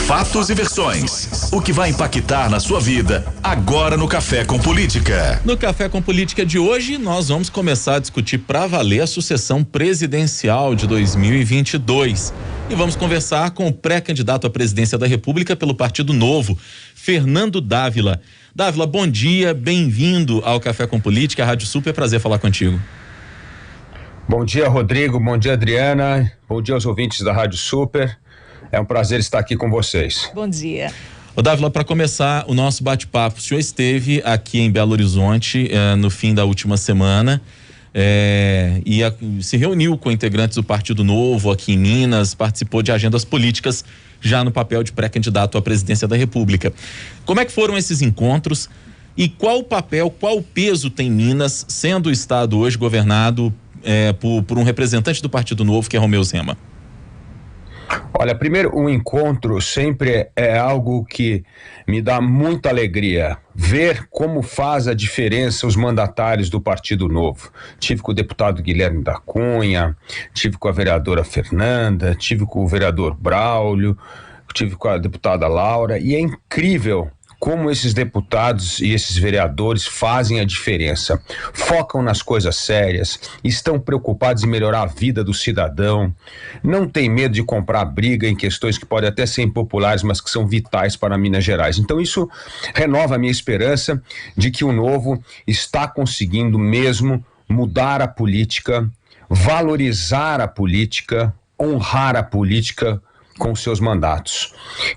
Fatos e versões. O que vai impactar na sua vida agora no Café com Política. No Café com Política de hoje, nós vamos começar a discutir pra valer a sucessão presidencial de 2022. E vamos conversar com o pré-candidato à presidência da República pelo Partido Novo, Fernando Dávila. Dávila, bom dia, bem-vindo ao Café com Política, a Rádio Super, é prazer falar contigo. Bom dia, Rodrigo, bom dia, Adriana, bom dia aos ouvintes da Rádio Super, é um prazer estar aqui com vocês. Bom dia. Ô Dávila, para começar o nosso bate-papo, o senhor esteve aqui em Belo Horizonte no fim da última semana e se reuniu com integrantes do Partido Novo aqui em Minas, participou de agendas políticas já no papel de pré-candidato à presidência da República. Como é que foram esses encontros e qual o papel, qual o peso tem Minas, sendo o estado hoje governado por um representante do Partido Novo, que é Romeu Zema? Olha, primeiro, o encontro sempre é algo que me dá muita alegria, ver como faz a diferença os mandatários do Partido Novo. Tive com o deputado Guilherme da Cunha, tive com a vereadora Fernanda, tive com o vereador Braulio, tive com a deputada Laura, e é incrível como esses deputados e esses vereadores fazem a diferença, focam nas coisas sérias, estão preocupados em melhorar a vida do cidadão, não tem medo de comprar briga em questões que podem até ser impopulares, mas que são vitais para Minas Gerais. Então isso renova a minha esperança de que o Novo está conseguindo mesmo mudar a política, valorizar a política, honrar a política com seus mandatos.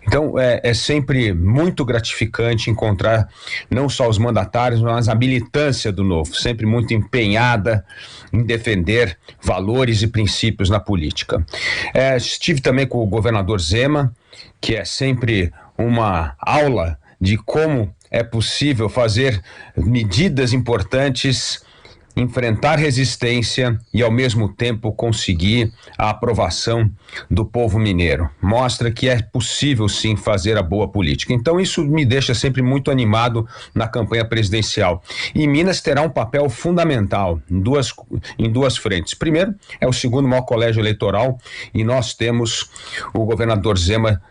Então é sempre muito gratificante encontrar não só os mandatários, mas a militância do Novo, sempre muito empenhada em defender valores e princípios na política. Estive também com o governador Zema, que é sempre uma aula de como é possível fazer medidas importantes, enfrentar resistência e ao mesmo tempo conseguir a aprovação do povo mineiro. Mostra que é possível sim fazer a boa política. Então isso me deixa sempre muito animado na campanha presidencial. E Minas terá um papel fundamental em duas frentes. Primeiro, é o segundo maior colégio eleitoral e nós temos o governador Zema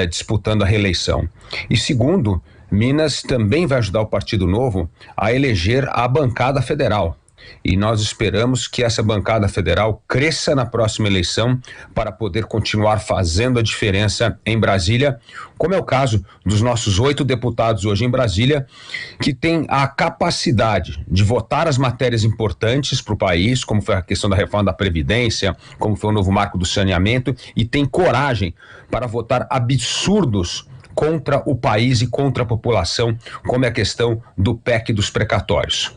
disputando a reeleição. E segundo, Minas também vai ajudar o Partido Novo a eleger a bancada federal. E nós esperamos que essa bancada federal cresça na próxima eleição para poder continuar fazendo a diferença em Brasília, como é o caso dos nossos 8 deputados hoje em Brasília, que têm a capacidade de votar as matérias importantes para o país, como foi a questão da reforma da Previdência, como foi o novo marco do saneamento, e têm coragem para votar absurdos contra o país e contra a população, como é a questão do PEC dos precatórios.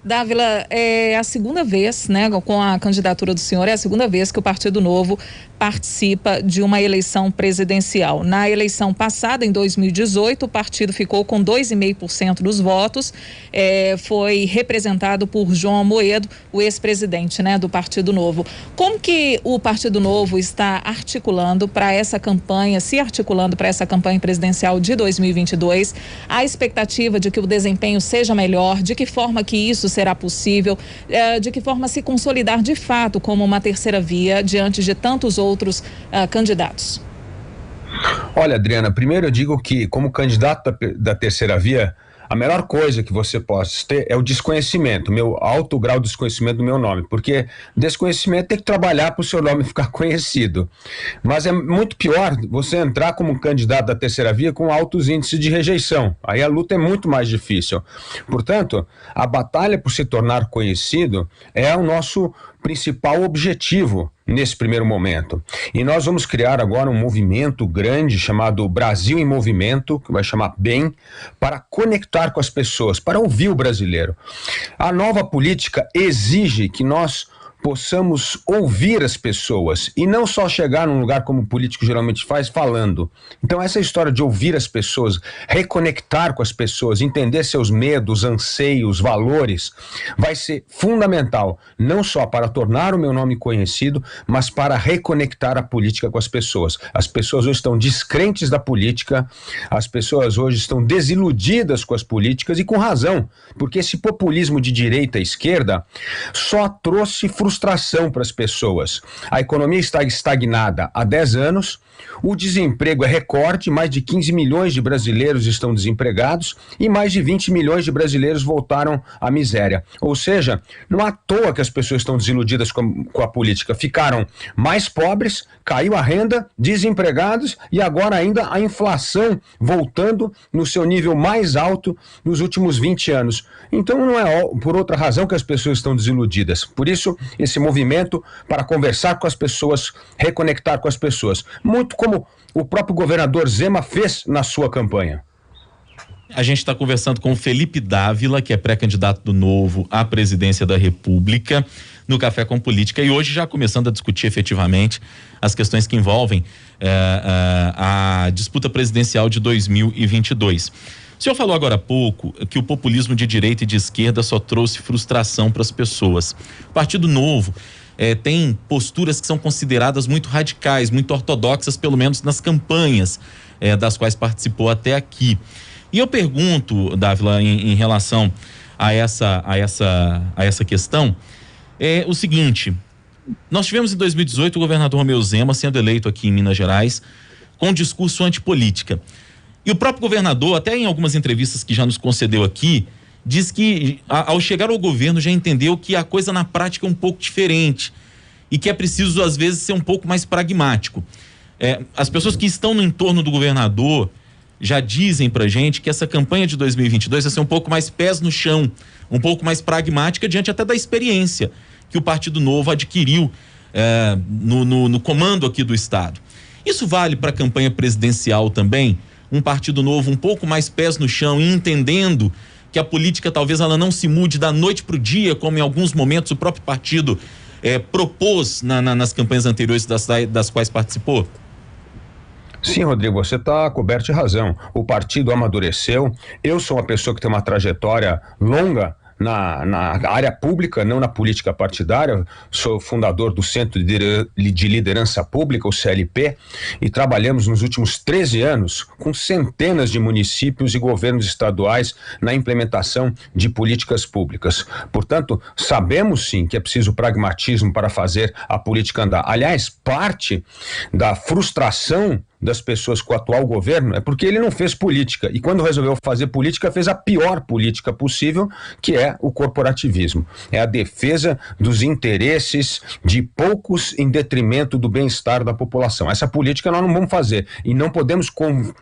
Dávila, é a segunda vez, né, com a candidatura do senhor, é a segunda vez que o Partido Novo participa de uma eleição presidencial. Na eleição passada, em 2018, o partido ficou com 2,5% dos votos, foi representado por João Amoedo, o ex-presidente, né, do Partido Novo. Como que o Partido Novo está articulando para essa campanha, presidencial de 2022? A expectativa de que o desempenho seja melhor, de que forma que isso será possível, de que forma se consolidar de fato como uma terceira via diante de tantos outros candidatos? Olha, Adriana, primeiro eu digo que como candidato da terceira via, a melhor coisa que você pode ter é o desconhecimento, meu alto grau de desconhecimento do meu nome, porque desconhecimento tem que trabalhar para o seu nome ficar conhecido. Mas é muito pior você entrar como candidato da terceira via com altos índices de rejeição. Aí a luta é muito mais difícil. Portanto, a batalha por se tornar conhecido é o nosso principal objetivo nesse primeiro momento. E nós vamos criar agora um movimento grande chamado Brasil em Movimento, que vai chamar BEM, para conectar com as pessoas, para ouvir o brasileiro. A nova política exige que nós possamos ouvir as pessoas e não só chegar num lugar como o político geralmente faz, falando. Então essa história de ouvir as pessoas, reconectar com as pessoas, entender seus medos, anseios, valores, vai ser fundamental, não só para tornar o meu nome conhecido, mas para reconectar a política com as pessoas. As pessoas hoje estão descrentes da política, as pessoas hoje estão desiludidas com as políticas e com razão, porque esse populismo de direita e esquerda só trouxe frustração para as pessoas. A economia está estagnada há 10 anos, o desemprego é recorde, mais de 15 milhões de brasileiros estão desempregados e mais de 20 milhões de brasileiros voltaram à miséria. Ou seja, não à toa que as pessoas estão desiludidas com a política. Ficaram mais pobres, caiu a renda, desempregados e agora ainda a inflação voltando no seu nível mais alto nos últimos 20 anos. Então não é por outra razão que as pessoas estão desiludidas. Por isso, esse movimento para conversar com as pessoas, reconectar com as pessoas. Muito como o próprio governador Zema fez na sua campanha. A gente está conversando com o Felipe Dávila, que é pré-candidato do Novo à presidência da República, no Café com Política, e hoje já começando a discutir efetivamente as questões que envolvem a disputa presidencial de 2022. O senhor falou agora há pouco que o populismo de direita e de esquerda só trouxe frustração para as pessoas. O Partido Novo tem posturas que são consideradas muito radicais, muito ortodoxas, pelo menos nas campanhas das quais participou até aqui. E eu pergunto, Dávila, em relação a essa questão, o seguinte: nós tivemos em 2018 o governador Romeu Zema sendo eleito aqui em Minas Gerais com um discurso antipolítica. E o próprio governador, até em algumas entrevistas que já nos concedeu aqui, diz que ao chegar ao governo já entendeu que a coisa na prática é um pouco diferente e que é preciso às vezes ser um pouco mais pragmático. As pessoas que estão no entorno do governador já dizem pra gente que essa campanha de 2022 vai ser um pouco mais pés no chão, um pouco mais pragmática diante até da experiência que o Partido Novo adquiriu no comando aqui do Estado. Isso vale para a campanha presidencial também? Um Partido Novo um pouco mais pés no chão e entendendo que a política talvez ela não se mude da noite para o dia, como em alguns momentos o próprio partido propôs nas campanhas anteriores das quais participou? Sim, Rodrigo, você está coberto de razão. O partido amadureceu. Eu sou uma pessoa que tem uma trajetória longa na área pública, não na política partidária. Sou fundador do Centro de Liderança Pública, o CLP, e trabalhamos nos últimos 13 anos com centenas de municípios e governos estaduais na implementação de políticas públicas. Portanto, sabemos sim que é preciso pragmatismo para fazer a política andar. Aliás, parte da frustração das pessoas com o atual governo é porque ele não fez política, e quando resolveu fazer política, fez a pior política possível, que é o corporativismo. É a defesa dos interesses de poucos em detrimento do bem-estar da população. Essa política nós não vamos fazer, e não podemos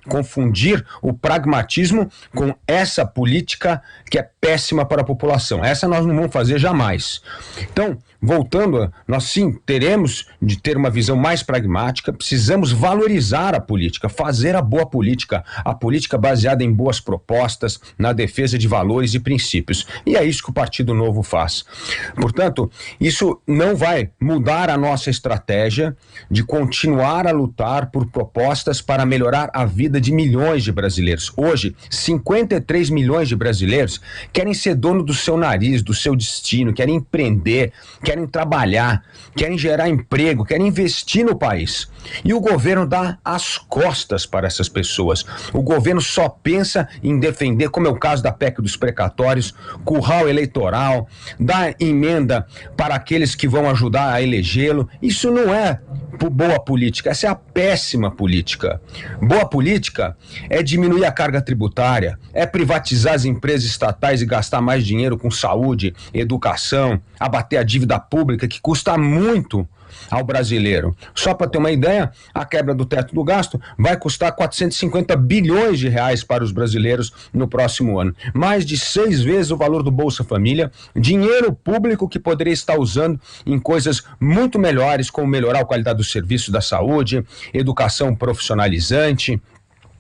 confundir o pragmatismo com essa política que é péssima para a população. Essa nós não vamos fazer jamais. Então, voltando, nós sim teremos de ter uma visão mais pragmática, precisamos valorizar a política, fazer a boa política, a política baseada em boas propostas, na defesa de valores e princípios. E é isso que o Partido Novo faz. Portanto, isso não vai mudar a nossa estratégia de continuar a lutar por propostas para melhorar a vida de milhões de brasileiros. Hoje, 53 milhões de brasileiros querem ser dono do seu nariz, do seu destino, querem empreender, querem trabalhar, querem gerar emprego, querem investir no país. E o governo dá as costas para essas pessoas. O governo só pensa em defender, como é o caso da PEC dos precatórios, curral eleitoral, dar emenda para aqueles que vão ajudar a elegê-lo. Isso não é boa política, essa é a péssima política. Boa política é diminuir a carga tributária, é privatizar as empresas estatais e gastar mais dinheiro com saúde, educação, abater a dívida pública que custa muito ao brasileiro. Só para ter uma ideia, a quebra do teto do gasto vai custar 450 bilhões de reais para os brasileiros no próximo ano. Mais de 6 vezes o valor do Bolsa Família, dinheiro público que poderia estar usando em coisas muito melhores, como melhorar a qualidade do serviço da saúde, educação profissionalizante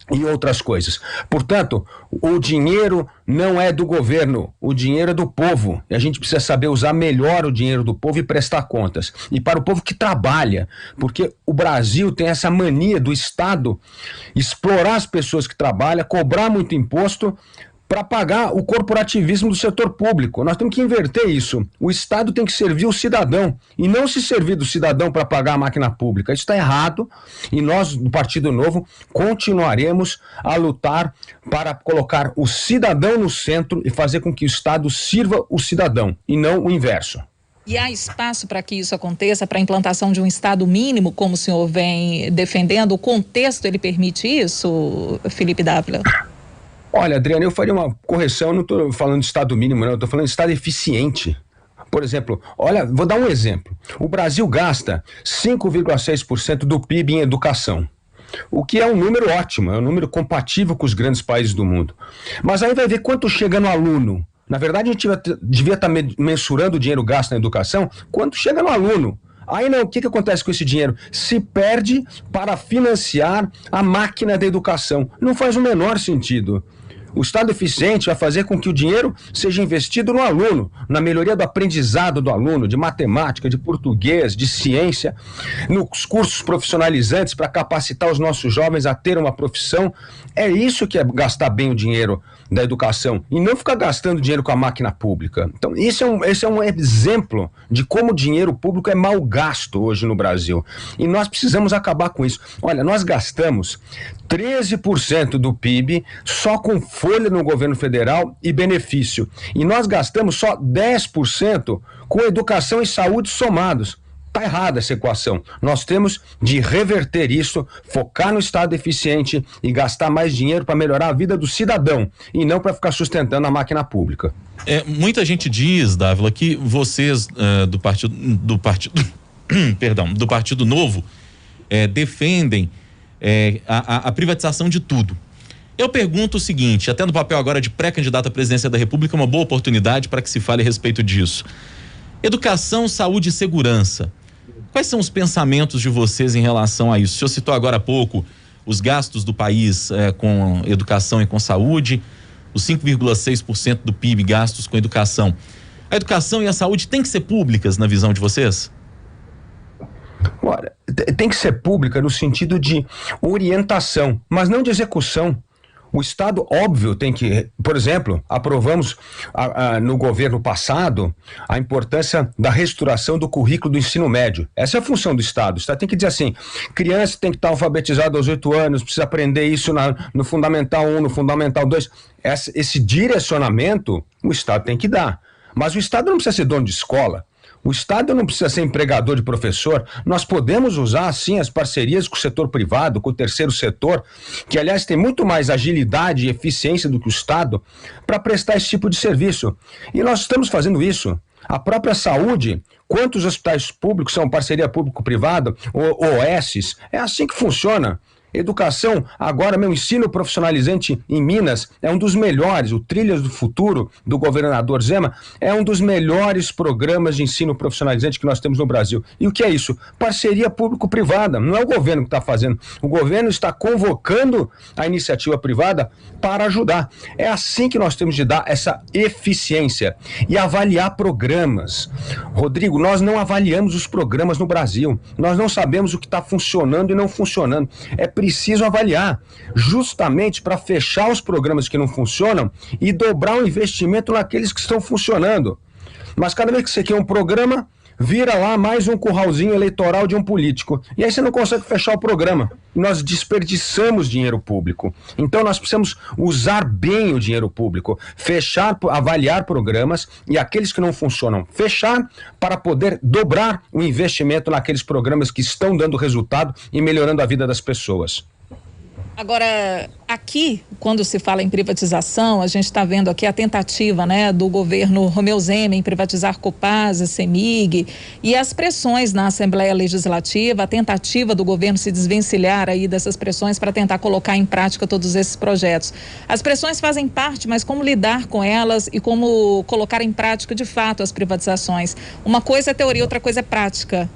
e outras coisas. Portanto, o dinheiro não é do governo, o dinheiro é do povo. E a gente precisa saber usar melhor o dinheiro do povo e prestar contas. E para o povo que trabalha, porque o Brasil tem essa mania do Estado explorar as pessoas que trabalham, cobrar muito imposto para pagar o corporativismo do setor público. Nós temos que inverter isso. O Estado tem que servir o cidadão e não se servir do cidadão para pagar a máquina pública. Isso está errado e nós, do Partido Novo, continuaremos a lutar para colocar o cidadão no centro e fazer com que o Estado sirva o cidadão e não o inverso. E há espaço para que isso aconteça, para a implantação de um Estado mínimo, como o senhor vem defendendo? O contexto, ele permite isso, Felipe Dávila? Olha, Adriana, eu faria uma correção, não estou falando de Estado mínimo, não, eu estou falando de Estado eficiente. Por exemplo, olha, vou dar um exemplo. O Brasil gasta 5,6% do PIB em educação, o que é um número ótimo, é um número compatível com os grandes países do mundo. Mas aí vai ver quanto chega no aluno. Na verdade, a gente devia estar mensurando o dinheiro gasto na educação quanto chega no aluno. Aí não, o que acontece com esse dinheiro? Se perde para financiar a máquina da educação. Não faz o menor sentido. O Estado eficiente vai fazer com que o dinheiro seja investido no aluno, na melhoria do aprendizado do aluno, de matemática, de português, de ciência, nos cursos profissionalizantes para capacitar os nossos jovens a ter uma profissão. É isso que é gastar bem o dinheiro da educação e não ficar gastando dinheiro com a máquina pública. Então, esse é um exemplo de como o dinheiro público é mal gasto hoje no Brasil. E nós precisamos acabar com isso. Olha, nós gastamos 13% do PIB só com folha no governo federal e benefício. E nós gastamos só 10% com educação e saúde somados. Está errada essa equação. Nós temos de reverter isso, focar no Estado eficiente e gastar mais dinheiro para melhorar a vida do cidadão e não para ficar sustentando a máquina pública. Muita gente diz, Dávila, que vocês do Partido Novo defendem a privatização de tudo. Eu pergunto o seguinte, até no papel agora de pré-candidato à presidência da República, uma boa oportunidade para que se fale a respeito disso. Educação, saúde e segurança. Quais são os pensamentos de vocês em relação a isso? O senhor citou agora há pouco os gastos do país com educação e com saúde, os 5,6% do PIB gastos com educação. A educação e a saúde têm que ser públicas na visão de vocês? Olha, tem que ser pública no sentido de orientação, mas não de execução. O Estado, óbvio, tem que, por exemplo, aprovamos no governo passado a importância da reestruturação do currículo do ensino médio. Essa é a função do Estado. O Estado tem que dizer assim, criança tem que estar alfabetizada aos 8 anos, precisa aprender isso no Fundamental 1, no Fundamental 2. Esse direcionamento o Estado tem que dar. Mas o Estado não precisa ser dono de escola. O Estado não precisa ser empregador de professor. Nós podemos usar, sim, as parcerias com o setor privado, com o terceiro setor, que, aliás, tem muito mais agilidade e eficiência do que o Estado, para prestar esse tipo de serviço. E nós estamos fazendo isso. A própria saúde, quantos hospitais públicos são parceria público-privada, ou OSs, é assim que funciona. Educação, agora meu ensino profissionalizante em Minas é um dos melhores, o Trilhas do Futuro do governador Zema é um dos melhores programas de ensino profissionalizante que nós temos no Brasil. E o que é isso? Parceria público-privada, não é o governo que está fazendo, o governo está convocando a iniciativa privada para ajudar. É assim que nós temos de dar essa eficiência e avaliar programas. Rodrigo, nós não avaliamos os programas no Brasil, nós não sabemos o que está funcionando e não funcionando. É preciso avaliar, justamente para fechar os programas que não funcionam e dobrar o investimento naqueles que estão funcionando. Mas cada vez que você quer um programa, vira lá mais um curralzinho eleitoral de um político. E aí você não consegue fechar o programa. Nós desperdiçamos dinheiro público. Então nós precisamos usar bem o dinheiro público, fechar, avaliar programas e aqueles que não funcionam, fechar para poder dobrar o investimento naqueles programas que estão dando resultado e melhorando a vida das pessoas. Agora, aqui, quando se fala em privatização, a gente está vendo aqui a tentativa, né, do governo Romeu Zema em privatizar Copasa, CEMIG, e as pressões na Assembleia Legislativa, a tentativa do governo se desvencilhar aí dessas pressões para tentar colocar em prática todos esses projetos. As pressões fazem parte, mas como lidar com elas e como colocar em prática de fato as privatizações? Uma coisa é teoria, outra coisa é prática.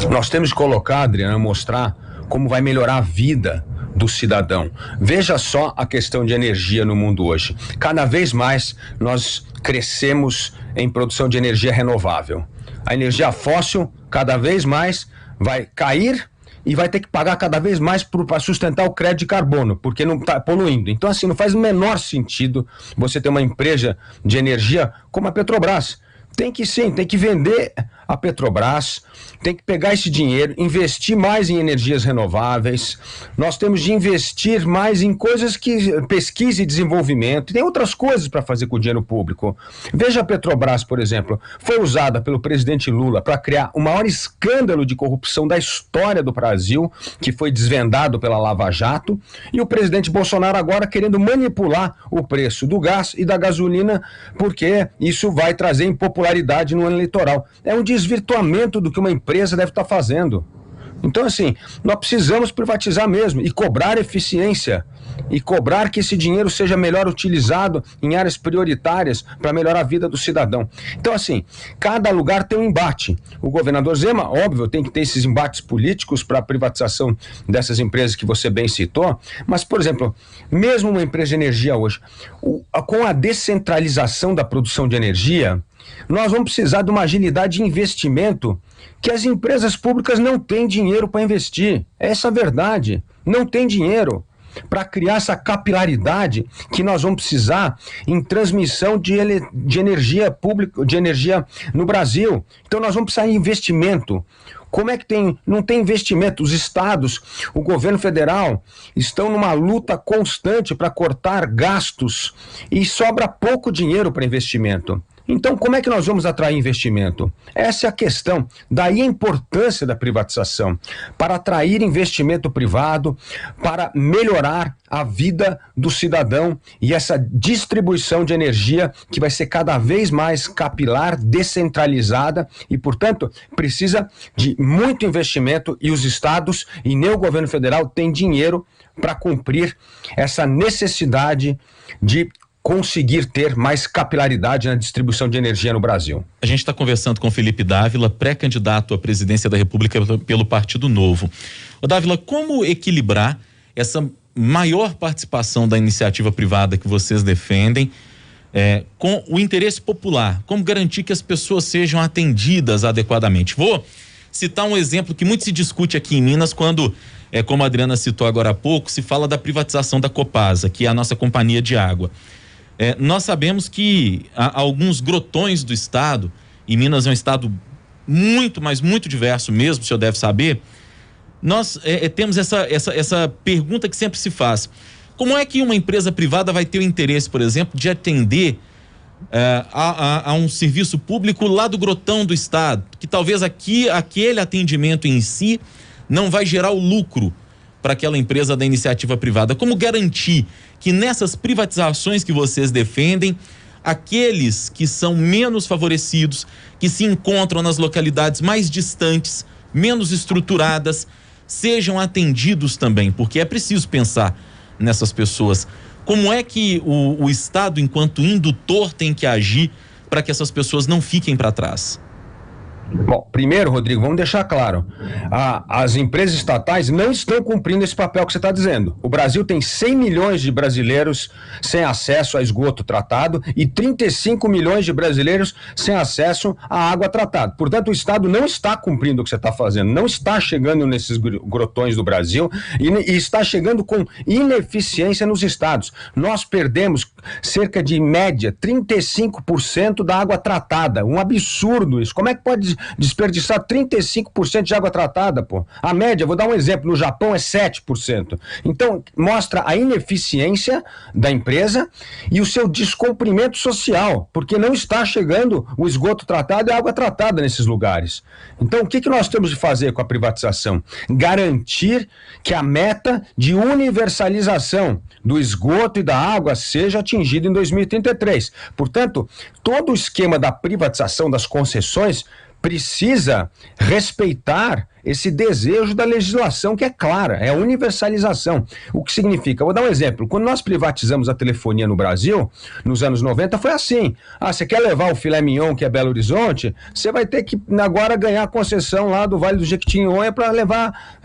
Nós temos que colocar, Adriana, mostrar como vai melhorar a vida do cidadão. Veja só a questão de energia no mundo hoje. Cada vez mais nós crescemos em produção de energia renovável. A energia fóssil cada vez mais vai cair e vai ter que pagar cada vez mais para sustentar o crédito de carbono, porque não está poluindo. Então, assim, não faz o menor sentido você ter uma empresa de energia como a Petrobras. Tem que sim, tem que vender a Petrobras tem que pegar esse dinheiro, investir mais em energias renováveis, nós temos de investir mais em coisas que pesquisa e desenvolvimento, e tem outras coisas para fazer com o dinheiro público. Veja a Petrobras, por exemplo, foi usada pelo presidente Lula para criar o maior escândalo de corrupção da história do Brasil, que foi desvendado pela Lava Jato, e o presidente Bolsonaro agora querendo manipular o preço do gás e da gasolina, porque isso vai trazer impopularidade no ano eleitoral. É um desvirtuamento do que uma empresa deve estar fazendo. Então, assim, nós precisamos privatizar mesmo e cobrar eficiência e cobrar que esse dinheiro seja melhor utilizado em áreas prioritárias para melhorar a vida do cidadão. Então, assim, cada lugar tem um embate. O governador Zema, óbvio, tem que ter esses embates políticos para a privatização dessas empresas que você bem citou, mas, por exemplo, mesmo uma empresa de energia hoje, com a descentralização da produção de energia, nós vamos precisar de uma agilidade de investimento que as empresas públicas não têm dinheiro para investir. Essa é a verdade. Não tem dinheiro para criar essa capilaridade que nós vamos precisar em transmissão de energia pública, de energia no Brasil. Então nós vamos precisar de investimento. Como é que não tem investimento? Os estados, o governo federal estão numa luta constante para cortar gastos e sobra pouco dinheiro para investimento. Então, como é que nós vamos atrair investimento? Essa é a questão. Daí a importância da privatização, para atrair investimento privado, para melhorar a vida do cidadão e essa distribuição de energia que vai ser cada vez mais capilar, descentralizada e, portanto, precisa de muito investimento e os estados e nem o governo federal têm dinheiro para cumprir essa necessidade de conseguir ter mais capilaridade na distribuição de energia no Brasil. A gente está conversando com Felipe Dávila, pré-candidato à presidência da República pelo Partido Novo. Ô Dávila, como equilibrar essa maior participação da iniciativa privada que vocês defendem com o interesse popular? Como garantir que as pessoas sejam atendidas adequadamente? Vou citar um exemplo que muito se discute aqui em Minas quando, como a Adriana citou agora há pouco, se fala da privatização da Copasa, que é a nossa companhia de água. Nós sabemos que há alguns grotões do estado, e Minas é um estado muito, mas muito diverso mesmo, o senhor deve saber. Nós temos essa pergunta que sempre se faz: como é que uma empresa privada vai ter o interesse, por exemplo, de atender a um serviço público lá do grotão do estado, que talvez aquele atendimento em si não vai gerar o lucro para aquela empresa da iniciativa privada? Como garantir que nessas privatizações que vocês defendem, aqueles que são menos favorecidos, que se encontram nas localidades mais distantes, menos estruturadas, sejam atendidos também? Porque é preciso pensar nessas pessoas. Como é que o Estado, enquanto indutor, tem que agir para que essas pessoas não fiquem para trás? Bom, primeiro, Rodrigo, vamos deixar claro, as empresas estatais não estão cumprindo esse papel que você está dizendo. O Brasil tem 100 milhões de brasileiros sem acesso a esgoto tratado e 35 milhões de brasileiros sem acesso à água tratada. Portanto, o Estado não está cumprindo o que você está fazendo, não está chegando nesses grotões do Brasil e está chegando com ineficiência nos estados. Nós perdemos cerca de, média, 35% da água tratada. Um absurdo isso. Como é que pode desperdiçar 35% de água tratada, pô? A média, vou dar um exemplo, no Japão é 7%. Então, mostra a ineficiência da empresa e o seu descumprimento social, porque não está chegando o esgoto tratado e a água tratada nesses lugares. Então, o que nós temos de fazer com a privatização? Garantir que a meta de universalização do esgoto e da água seja atingida em 2033. Portanto, todo o esquema da privatização das concessões precisa respeitar esse desejo da legislação que é clara, é a universalização. O que significa? Vou dar um exemplo. Quando nós privatizamos a telefonia no Brasil, nos anos 90, foi assim. Você quer levar o filé mignon, que é Belo Horizonte, você vai ter que agora ganhar a concessão lá do Vale do Jequitinhonha para levar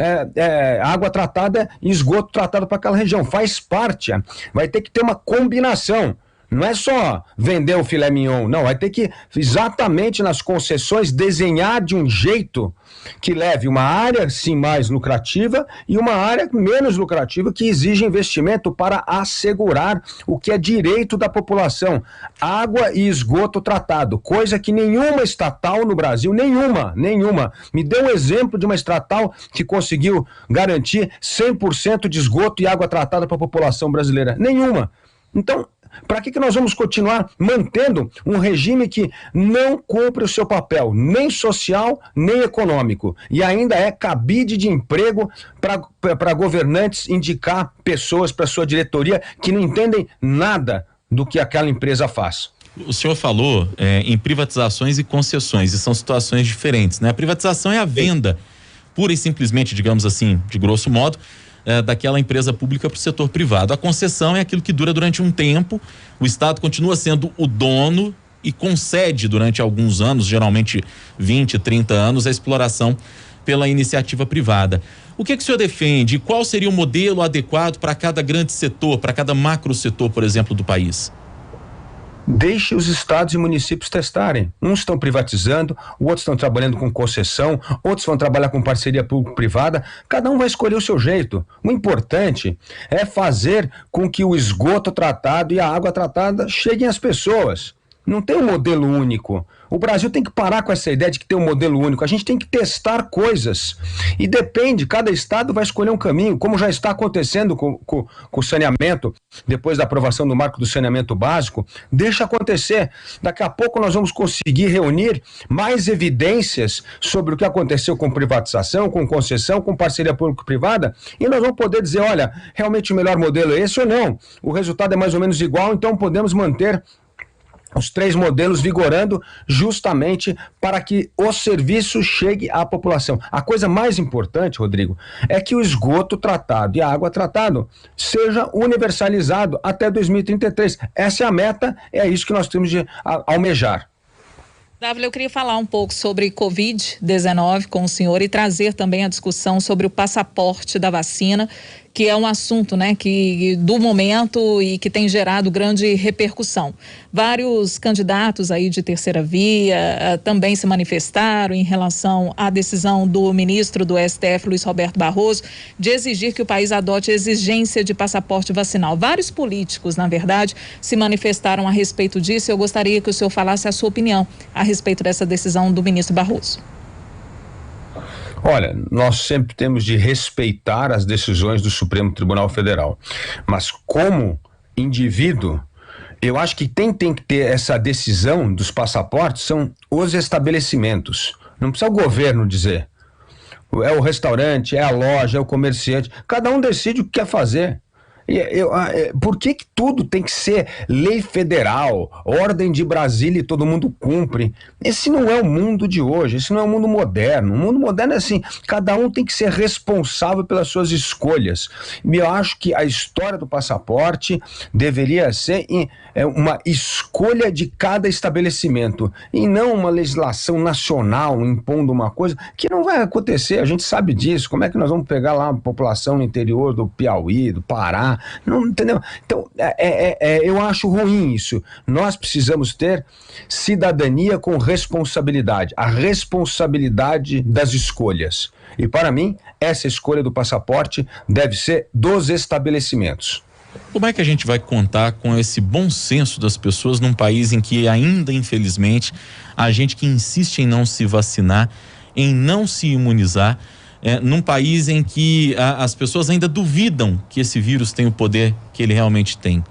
água tratada e esgoto tratado para aquela região. Faz parte. Vai ter que ter uma combinação. Não é só vender o filé mignon, não, vai ter que exatamente nas concessões desenhar de um jeito que leve uma área sim mais lucrativa e uma área menos lucrativa que exige investimento para assegurar o que é direito da população, água e esgoto tratado, coisa que nenhuma estatal no Brasil, nenhuma, me dê um exemplo de uma estatal que conseguiu garantir 100% de esgoto e água tratada para a população brasileira, nenhuma. Então, para que nós vamos continuar mantendo um regime que não cumpre o seu papel, nem social, nem econômico, e ainda é cabide de emprego para governantes indicar pessoas para sua diretoria que não entendem nada do que aquela empresa faz? O senhor falou em privatizações e concessões, e são situações diferentes, né? A privatização é a venda, pura e simplesmente, digamos assim, de grosso modo, daquela empresa pública para o setor privado. A concessão é aquilo que dura durante um tempo, o Estado continua sendo o dono e concede durante alguns anos, geralmente 20, 30 anos, a exploração pela iniciativa privada. O que o senhor defende? Qual seria o modelo adequado para cada grande setor, para cada macro setor, por exemplo, do país? Deixe os estados e municípios testarem. Uns estão privatizando, outros estão trabalhando com concessão, outros vão trabalhar com parceria público-privada. Cada um vai escolher o seu jeito. O importante é fazer com que o esgoto tratado e a água tratada cheguem às pessoas. Não tem um modelo único. O Brasil tem que parar com essa ideia de que tem um modelo único. A gente tem que testar coisas. E depende, cada estado vai escolher um caminho, como já está acontecendo com o saneamento, depois da aprovação do marco do saneamento básico. Deixa acontecer. Daqui a pouco nós vamos conseguir reunir mais evidências sobre o que aconteceu com privatização, com concessão, com parceria público-privada, e nós vamos poder dizer, olha, realmente o melhor modelo é esse ou não. O resultado é mais ou menos igual, então podemos manter os 3 modelos vigorando justamente para que o serviço chegue à população. A coisa mais importante, Rodrigo, é que o esgoto tratado e a água tratado seja universalizado até 2033. Essa é a meta, é isso que nós temos de almejar. Dávila, eu queria falar um pouco sobre Covid-19 com o senhor e trazer também a discussão sobre o passaporte da vacina, que é um assunto, né, que do momento e que tem gerado grande repercussão. Vários candidatos aí de terceira via também se manifestaram em relação à decisão do ministro do STF, Luiz Roberto Barroso, de exigir que o país adote a exigência de passaporte vacinal. Vários políticos, na verdade, se manifestaram a respeito disso. Eu gostaria que o senhor falasse a sua opinião a respeito dessa decisão do ministro Barroso. Olha, nós sempre temos de respeitar as decisões do Supremo Tribunal Federal, mas como indivíduo, eu acho que quem tem que ter essa decisão dos passaportes são os estabelecimentos. Não precisa o governo dizer. É o restaurante, é a loja, é o comerciante. Cada um decide o que quer fazer. Por que tudo tem que ser lei federal, ordem de Brasília e todo mundo cumpre? Esse não é o mundo de hoje, esse não é o mundo moderno. O mundo moderno é assim, cada um tem que ser responsável pelas suas escolhas. E eu acho que a história do passaporte deveria ser uma escolha de cada estabelecimento e não uma legislação nacional impondo uma coisa que não vai acontecer, a gente sabe disso. Como é que nós vamos pegar lá a população no interior do Piauí, do Pará? Não, entendeu? Então, eu acho ruim isso. Nós precisamos ter cidadania com responsabilidade, a responsabilidade das escolhas. E para mim, essa escolha do passaporte deve ser dos estabelecimentos. Como é que a gente vai contar com esse bom senso das pessoas num país em que ainda, infelizmente, a gente que insiste em não se vacinar, em não se imunizar, num país em que as pessoas ainda duvidam que esse vírus tem o poder que ele realmente tem?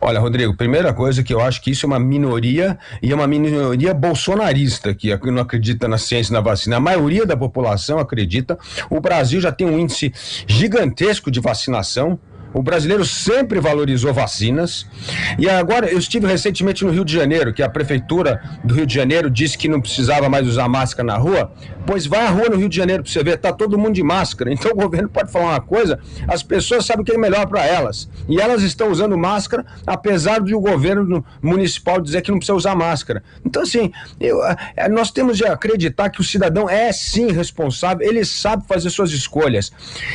Olha, Rodrigo, primeira coisa que eu acho que isso é uma minoria, e é uma minoria bolsonarista que não acredita na ciência e na vacina. A maioria da população acredita. O Brasil já tem um índice gigantesco de vacinação. O brasileiro sempre valorizou vacinas. E agora, eu estive recentemente no Rio de Janeiro, que a prefeitura do Rio de Janeiro disse que não precisava mais usar máscara na rua. Pois vai à rua no Rio de Janeiro para você ver, tá todo mundo de máscara. Então o governo pode falar uma coisa, as pessoas sabem o que é melhor para elas. E elas estão usando máscara, apesar de o governo municipal dizer que não precisa usar máscara. Então, assim, nós temos de acreditar que o cidadão é sim responsável, ele sabe fazer suas escolhas.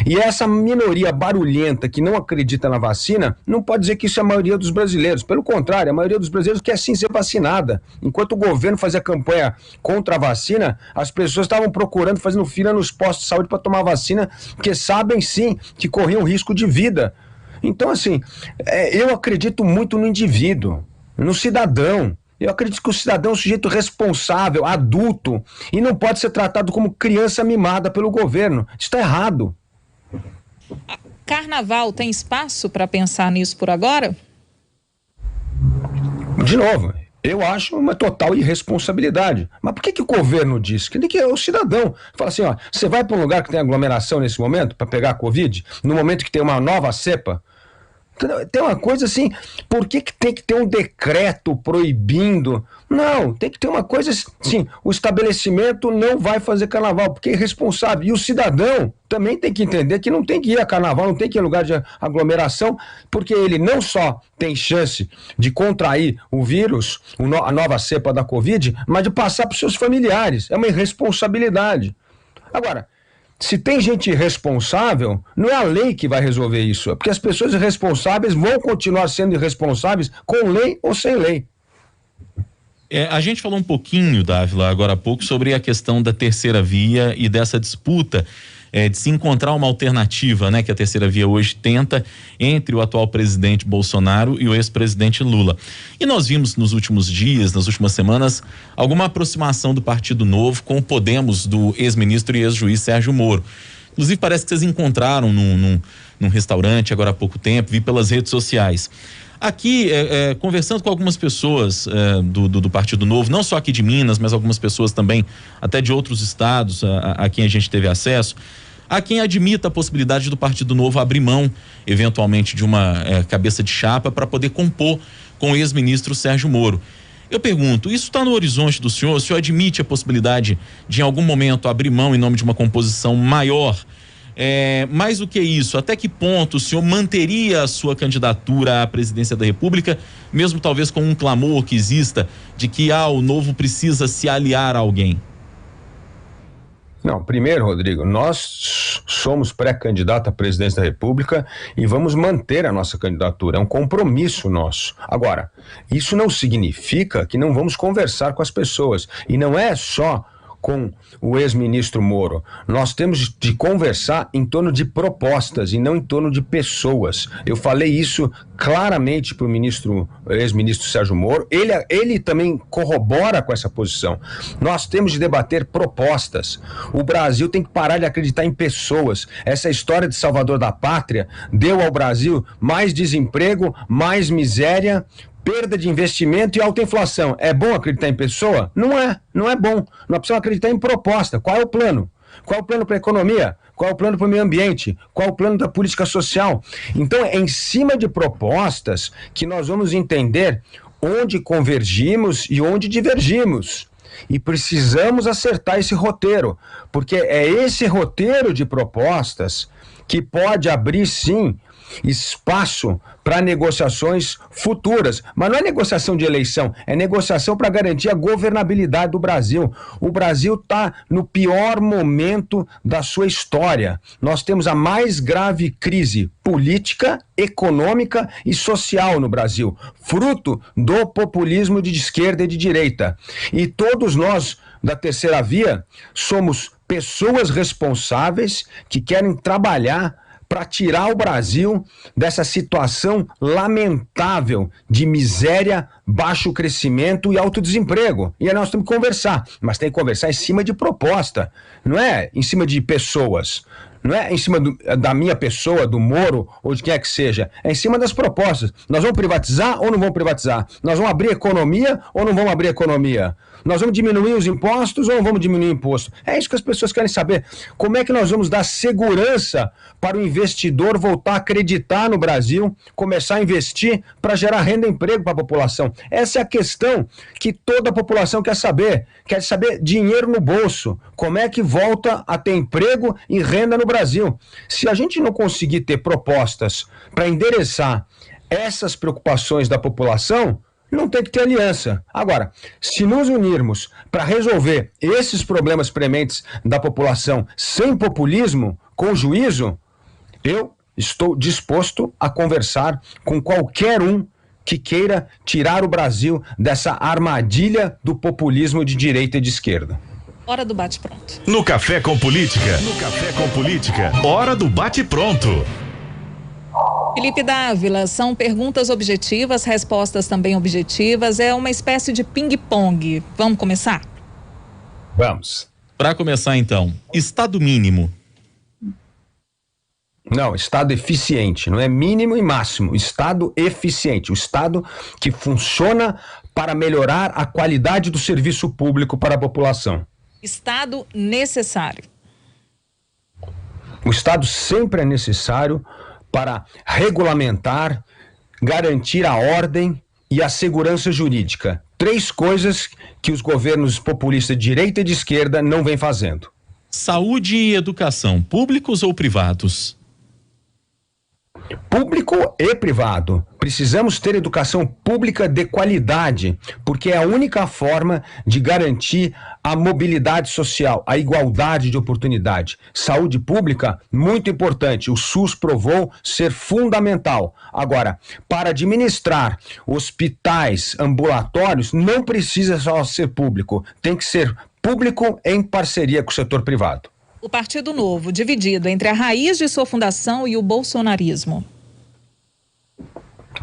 E essa minoria barulhenta que não acredita na vacina, não pode dizer que isso é a maioria dos brasileiros. Pelo contrário, a maioria dos brasileiros quer sim ser vacinada. Enquanto o governo fazia campanha contra a vacina, as pessoas estavam procurando, fazendo fila nos postos de saúde para tomar vacina, porque sabem sim que corriam risco de vida. Então, assim, eu acredito muito no indivíduo, no cidadão. Eu acredito que o cidadão é um sujeito responsável, adulto, e não pode ser tratado como criança mimada pelo governo. Isso está errado. Carnaval tem espaço para pensar nisso por agora? De novo, eu acho uma total irresponsabilidade. Mas por que o governo diz? Que é o cidadão. Fala assim, ó, você vai para um lugar que tem aglomeração nesse momento para pegar a Covid, no momento que tem uma nova cepa? Tem uma coisa assim, por que tem que ter um decreto proibindo? Não, tem que ter uma coisa assim, o estabelecimento não vai fazer carnaval, porque é irresponsável. E o cidadão também tem que entender que não tem que ir a carnaval, não tem que ir a lugar de aglomeração, porque ele não só tem chance de contrair o vírus, a nova cepa da Covid, mas de passar para os seus familiares. É uma irresponsabilidade. Agora, se tem gente irresponsável, não é a lei que vai resolver isso, é porque as pessoas irresponsáveis vão continuar sendo irresponsáveis com lei ou sem lei. A gente falou um pouquinho, Dávila, agora há pouco, sobre a questão da terceira via e dessa disputa de se encontrar uma alternativa, né, que a terceira via hoje tenta entre o atual presidente Bolsonaro e o ex-presidente Lula. E nós vimos nos últimos dias, nas últimas semanas, alguma aproximação do Partido Novo com o Podemos do ex-ministro e ex-juiz Sérgio Moro. Inclusive parece que vocês encontraram num restaurante agora há pouco tempo, vi pelas redes sociais. Aqui, conversando com algumas pessoas do Partido Novo, não só aqui de Minas, mas algumas pessoas também, até de outros estados a quem a gente teve acesso, há quem admita a possibilidade do Partido Novo abrir mão, eventualmente, de uma cabeça de chapa para poder compor com o ex-ministro Sérgio Moro. Eu pergunto, isso está no horizonte do senhor? O senhor admite a possibilidade de, em algum momento, abrir mão em nome de uma composição maior? Mais do que isso, até que ponto o senhor manteria a sua candidatura à presidência da República, mesmo talvez com um clamor que exista de que o Novo precisa se aliar a alguém? Não, primeiro, Rodrigo, nós somos pré-candidato à presidência da República e vamos manter a nossa candidatura, é um compromisso nosso. Agora, isso não significa que não vamos conversar com as pessoas, e não é só com o ex-ministro Moro. Nós temos de conversar em torno de propostas e não em torno de pessoas. Eu falei isso claramente para o ex-ministro Sérgio Moro. Ele também corrobora com essa posição. Nós temos de debater propostas. O Brasil tem que parar de acreditar em pessoas. Essa história de salvador da pátria deu ao Brasil mais desemprego, mais miséria, perda de investimento e alta inflação. É bom acreditar em pessoa? Não é bom. Nós precisamos acreditar em proposta. Qual é o plano? Qual é o plano para a economia? Qual é o plano para o meio ambiente? Qual é o plano da política social? Então, é em cima de propostas que nós vamos entender onde convergimos e onde divergimos. E precisamos acertar esse roteiro, porque é esse roteiro de propostas que pode abrir, sim, espaço para negociações futuras, mas não é negociação de eleição, é negociação para garantir a governabilidade do Brasil. O Brasil está no pior momento da sua história. Nós temos a mais grave crise política, econômica e social no Brasil, fruto do populismo de esquerda e de direita. E todos nós da terceira via somos pessoas responsáveis que querem trabalhar para tirar o Brasil dessa situação lamentável de miséria, baixo crescimento e alto desemprego. E aí nós temos que conversar, mas tem que conversar em cima de proposta, não é em cima de pessoas. Não é em cima da minha pessoa, do Moro ou de quem é que seja. É em cima das propostas. Nós vamos privatizar ou não vamos privatizar? Nós vamos abrir economia ou não vamos abrir economia? Nós vamos diminuir os impostos ou não vamos diminuir o imposto? É isso que as pessoas querem saber. Como é que nós vamos dar segurança para o investidor voltar a acreditar no Brasil, começar a investir para gerar renda e emprego para a população? Essa é a questão que toda a população quer saber dinheiro no bolso. Como é que volta a ter emprego e renda no Brasil? Se a gente não conseguir ter propostas para endereçar essas preocupações da população, não tem que ter aliança. Agora, se nos unirmos para resolver esses problemas prementes da população sem populismo, com juízo, eu estou disposto a conversar com qualquer um que queira tirar o Brasil dessa armadilha do populismo de direita e de esquerda. Hora do bate-pronto. No Café com Política. No Café com Política. Hora do bate-pronto. Felipe Dávila, são perguntas objetivas, respostas também objetivas, é uma espécie de ping-pong. Vamos começar? Vamos. Para começar então, estado mínimo. Não, estado eficiente, não é mínimo e máximo, estado eficiente, o estado que funciona para melhorar a qualidade do serviço público para a população. Estado necessário. O estado sempre é necessário para regulamentar, garantir a ordem e a segurança jurídica. 3 coisas que os governos populistas de direita e de esquerda não vêm fazendo. Saúde e educação, públicos ou privados? Público e privado. Precisamos ter educação pública de qualidade, porque é a única forma de garantir a mobilidade social, a igualdade de oportunidade. Saúde pública, muito importante. O SUS provou ser fundamental. Agora, para administrar hospitais, ambulatórios, não precisa só ser público. Tem que ser público em parceria com o setor privado. O Partido Novo, dividido entre a raiz de sua fundação e o bolsonarismo.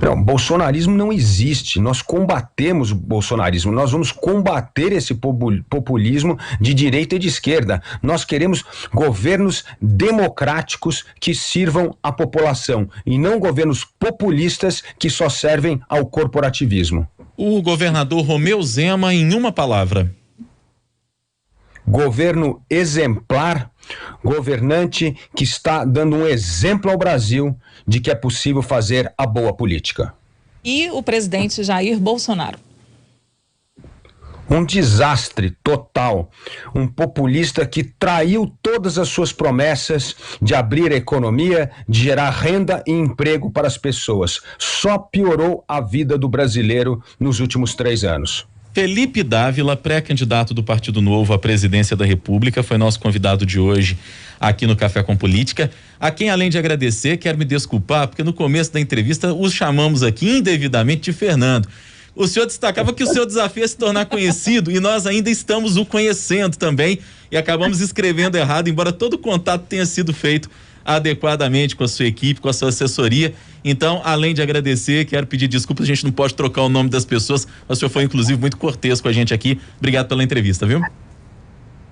Não, bolsonarismo não existe. Nós combatemos o bolsonarismo. Nós vamos combater esse populismo de direita e de esquerda. Nós queremos governos democráticos que sirvam à população e não governos populistas que só servem ao corporativismo. O governador Romeu Zema, em uma palavra. Governo exemplar, governante que está dando um exemplo ao Brasil de que é possível fazer a boa política. E o presidente Jair Bolsonaro. Um desastre total, um populista que traiu todas as suas promessas de abrir a economia, de gerar renda e emprego para as pessoas. Só piorou a vida do brasileiro nos últimos 3 anos. Felipe Dávila, pré-candidato do Partido Novo à presidência da República, foi nosso convidado de hoje aqui no Café com Política, a quem, além de agradecer, quero me desculpar, porque no começo da entrevista os chamamos aqui indevidamente de Fernando. O senhor destacava que o seu desafio é se tornar conhecido e nós ainda estamos o conhecendo também e acabamos escrevendo errado, embora todo o contato tenha sido feito adequadamente com a sua equipe, com a sua assessoria. Então, além de agradecer, quero pedir desculpas, a gente não pode trocar o nome das pessoas, o senhor foi inclusive muito cortês com a gente aqui. Obrigado pela entrevista, viu?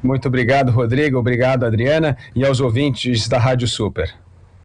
Muito obrigado, Rodrigo, obrigado, Adriana, e aos ouvintes da Rádio Super.